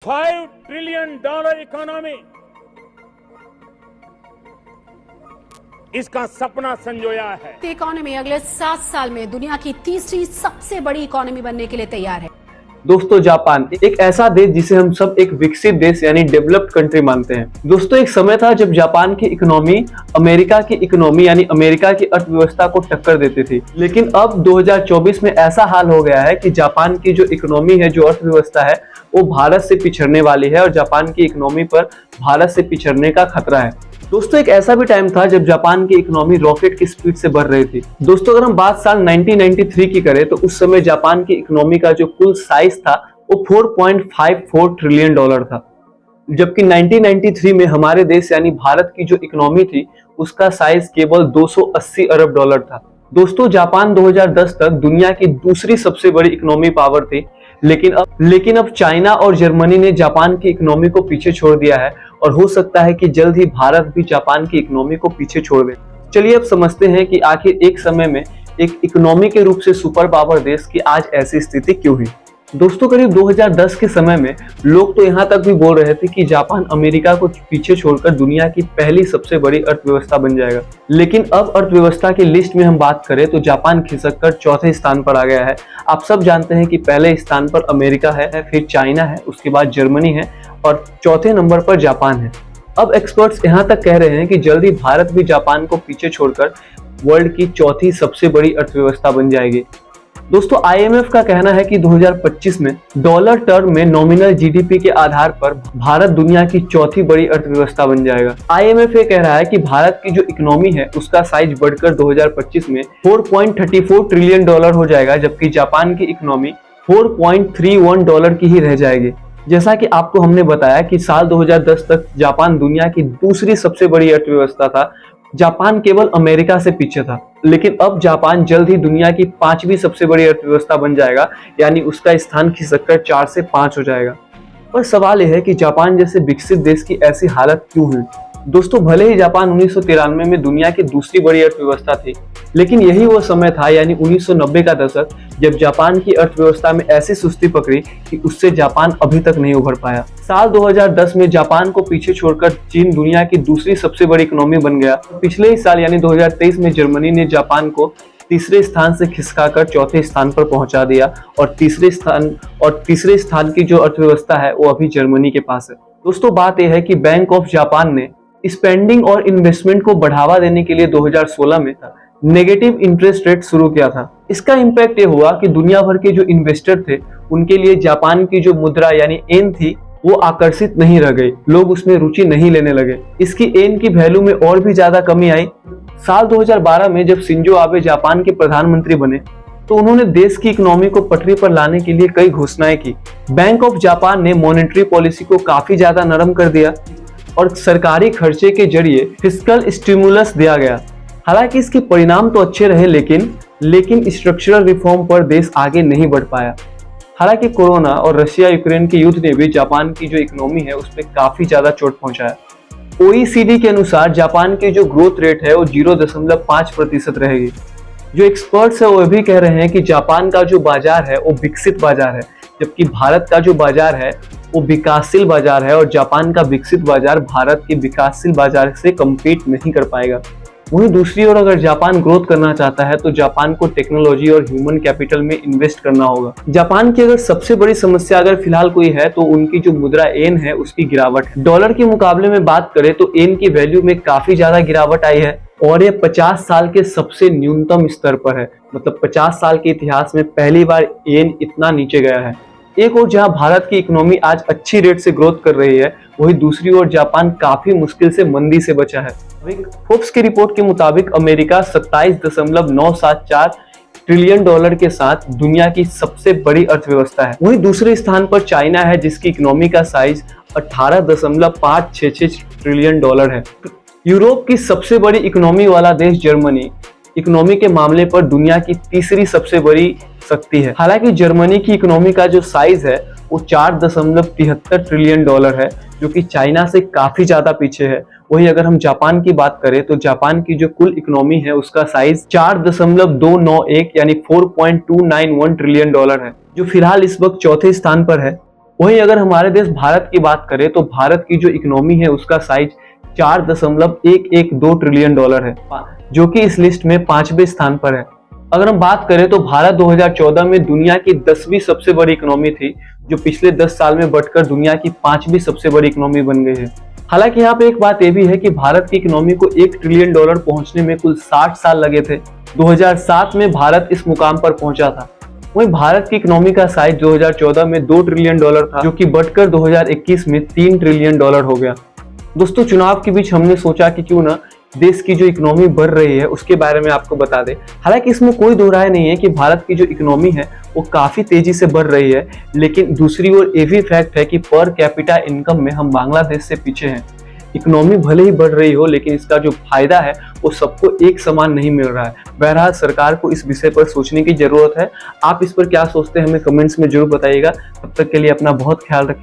$5 trillion economy, इसका सपना संजोया है। इकोनॉमी अगले 7 साल में दुनिया की तीसरी सबसे बड़ी इकोनॉमी बनने के लिए तैयार है। दोस्तों, जापान एक ऐसा देश जिसे हम सब एक विकसित देश यानी डेवलप्ड कंट्री मानते हैं। दोस्तों, एक समय था जब जापान की इकोनॉमी अमेरिका की इकोनॉमी यानी अमेरिका की अर्थव्यवस्था को टक्कर देती थी। लेकिन अब 2024 में ऐसा हाल हो गया है कि जापान की जो इकोनॉमी है, जो अर्थव्यवस्था है, वो भारत से पिछड़ने वाली है और जापान की इकोनॉमी पर भारत से पिछड़ने का खतरा है। दोस्तों, एक ऐसा भी टाइम था जब जापान की इकोनॉमी रॉकेट की स्पीड से बढ़ रही थी। दोस्तों, अगर हम बात साल 1993 की करें तो उस समय जापान की इकोनॉमी का जो कुल साइज था वो $4.54 ट्रिलियन था, जबकि 1993 में हमारे देश यानी भारत की जो इकोनॉमी थी उसका साइज केवल $280 अरब था। दोस्तों, जापान 2010 तक दुनिया की दूसरी सबसे बड़ी इकोनॉमी पावर थी, लेकिन अब चाइना और जर्मनी ने जापान की इकोनॉमी को पीछे छोड़ दिया है और हो सकता है कि जल्द ही भारत भी जापान की इकोनॉमी को पीछे छोड़ दे। चलिए अब समझते हैं कि आखिर एक समय में एक इकोनॉमी के रूप से सुपर पावर देश की आज ऐसी स्थिति क्यों हुई। दोस्तों, करीब 2010 के समय में लोग तो यहाँ तक भी बोल रहे थे कि जापान अमेरिका को पीछे छोड़कर दुनिया की पहली सबसे बड़ी अर्थव्यवस्था बन जाएगा। लेकिन अब अर्थव्यवस्था की लिस्ट में हम बात करें तो जापान खिसककर चौथे स्थान पर आ गया है। आप सब जानते हैं कि पहले स्थान पर अमेरिका है, फिर चाइना है, उसके बाद जर्मनी है और चौथे नंबर पर जापान है। अब एक्सपर्ट्स यहाँ तक कह रहे हैं कि जल्दी भारत भी जापान को पीछे छोड़कर वर्ल्ड की चौथी सबसे बड़ी अर्थव्यवस्था बन जाएगी। दोस्तों, IMF का कहना है कि 2025 में डॉलर टर्म में नॉमिनल GDP के आधार पर भारत दुनिया की चौथी बड़ी अर्थव्यवस्था बन जाएगा। IMF ये कह रहा है कि भारत की जो इकोनॉमी है उसका साइज बढ़कर 2025 में $4.34 ट्रिलियन हो जाएगा, जबकि जापान की इकोनॉमी $4.31 की ही रह जाएगी। जैसा कि आपको हमने बताया कि साल 2010 तक जापान दुनिया की दूसरी सबसे बड़ी अर्थव्यवस्था था। जापान केवल अमेरिका से पीछे था, लेकिन अब जापान जल्द ही दुनिया की 5वीं सबसे बड़ी अर्थव्यवस्था बन जाएगा, यानी उसका स्थान खिसककर 4 से 5 हो जाएगा। पर सवाल यह है कि जापान जैसे विकसित देश की ऐसी हालत क्यों हुई। दोस्तों, भले ही जापान 1993 में दुनिया की दूसरी बड़ी अर्थव्यवस्था थी, लेकिन यही वो समय था यानी 1990 का दशक जब जापान की अर्थव्यवस्था में ऐसी सुस्ती पकड़ी कि उससे जापान अभी तक नहीं उभर पाया। साल 2010 में जापान को पीछे छोड़कर चीन दुनिया की दूसरी सबसे बड़ी इकोनॉमी बन गया। पिछले ही साल यानी 2023 में जर्मनी ने जापान को तीसरे स्थान से खिसकाकर चौथे स्थान पर पहुंचा दिया और तीसरे स्थान की जो अर्थव्यवस्था है वो अभी जर्मनी के पास है। दोस्तों, बात यह है कि बैंक ऑफ जापान ने स्पेंडिंग और इन्वेस्टमेंट को बढ़ावा देने के लिए 2016 में नेगेटिव इंटरेस्ट रेट शुरू किया था। इसका इम्पैक्ट ये हुआ कि दुनिया भर के जो इन्वेस्टर थे उनके लिए जापान की जो मुद्रा यानी येन थी वो आकर्षित नहीं रह गई, लोग उसमें रुचि नहीं लेने लगे। इसकी येन की वैल्यू में और भी ज्यादा कमी आई। साल 2012 में जब शिंजो आबे जापान के प्रधानमंत्री बने तो उन्होंने देश की इकोनॉमी को पटरी पर लाने के लिए कई घोषणाएं की। बैंक ऑफ जापान ने मॉनेटरी पॉलिसी को काफी ज्यादा नरम कर दिया और सरकारी खर्चे के जरिए फिस्कल स्टिमुलस दिया गया। हालांकि इसके परिणाम तो अच्छे रहे, लेकिन स्ट्रक्चरल रिफॉर्म पर देश आगे नहीं बढ़ पाया। हालांकि कोरोना और रशिया यूक्रेन के युद्ध ने भी जापान की जो इकोनॉमी है उस पर काफी ज्यादा चोट पहुंचाया। OECD के अनुसार जापान की जो ग्रोथ रेट है वो 0.5% रहेगी। जो एक्सपर्ट्स है वो भी कह रहे हैं कि जापान का जो बाजार है वो विकसित बाजार है, जबकि भारत का जो बाजार है वो विकासशील बाजार है और जापान का विकसित बाजार भारत के विकासशील बाजार से कम्पीट नहीं कर पाएगा। वहीं दूसरी ओर अगर जापान ग्रोथ करना चाहता है तो जापान को टेक्नोलॉजी और ह्यूमन कैपिटल में इन्वेस्ट करना होगा। जापान की अगर सबसे बड़ी समस्या अगर फिलहाल कोई है तो उनकी जो मुद्रा येन है उसकी गिरावट है। डॉलर के मुकाबले में बात करें तो येन की वैल्यू में काफी ज्यादा गिरावट आई है और ये 50 साल के सबसे न्यूनतम स्तर पर है। मतलब 50 साल के इतिहास में पहली बार येन इतना नीचे गया है। एक और जहां भारत की इकोनॉमी आज अच्छी रेट से ग्रोथ कर रही है, वही दूसरी ओर जापान काफी मुश्किल से मंदी से बचा है। फोर्ब्स की रिपोर्ट के मुताबिक अमेरिका 27.974 ट्रिलियन के साथ दुनिया की सबसे बड़ी अर्थव्यवस्था है। वहीं दूसरे स्थान पर चाइना है जिसकी इकोनॉमी का साइज 18.566 ट्रिलियन है। यूरोप की सबसे बड़ी इकोनॉमी वाला देश जर्मनी इकोनॉमी के मामले पर दुनिया की तीसरी सबसे बड़ी शक्ति है। हालांकि जर्मनी की इकोनॉमी का जो साइज है वो 4.73 ट्रिलियन है, जो कि चाइना से काफी ज्यादा पीछे है। वही अगर हम जापान की बात करें तो जापान की जो कुल इकोनॉमी है उसका साइज 4.291 यानी $4.291 ट्रिलियन है, जो फिलहाल इस वक्त चौथे स्थान पर है। वहीं अगर हमारे देश भारत की बात करें तो भारत की जो इकोनॉमी है उसका साइज 4.112 ट्रिलियन डॉलर है, जो कि इस लिस्ट में 5वें स्थान पर है। अगर हम बात करें तो भारत 2014 में दुनिया की 10वीं सबसे बड़ी इकोनॉमी थी, जो पिछले 10 साल में बढ़कर दुनिया की 5वीं सबसे बड़ी इकोनॉमी बन गई है। हालांकि यहाँ पे एक बात ये भी है कि भारत की इकोनॉमी को 1 ट्रिलियन डॉलर पहुंचने में कुल 60 साल लगे थे। 2007 में भारत इस मुकाम पर पहुंचा था। वहीं भारत की इकोनॉमी का साइज 2014 में 2 ट्रिलियन डॉलर था, जो कि बढ़कर 2021 में 3 ट्रिलियन डॉलर हो गया। दोस्तों, चुनाव के बीच हमने सोचा कि क्यों ना देश की जो इकोनॉमी बढ़ रही है उसके बारे में आपको बता दें। हालांकि इसमें कोई दो राय नहीं है कि भारत की जो इकोनॉमी है वो काफी तेजी से बढ़ रही है, लेकिन दूसरी ओर ये भी फैक्ट है कि पर कैपिटा इनकम में हम बांग्लादेश से पीछे हैं। इकोनॉमी भले ही बढ़ रही हो, लेकिन इसका जो फायदा है वो सबको एक समान नहीं मिल रहा है। बहरहाल सरकार को इस विषय पर सोचने की जरूरत है। आप इस पर क्या सोचते हैं हमें कमेंट्स में जरूर बताइएगा। तब तक के लिए अपना बहुत ख्याल रखें।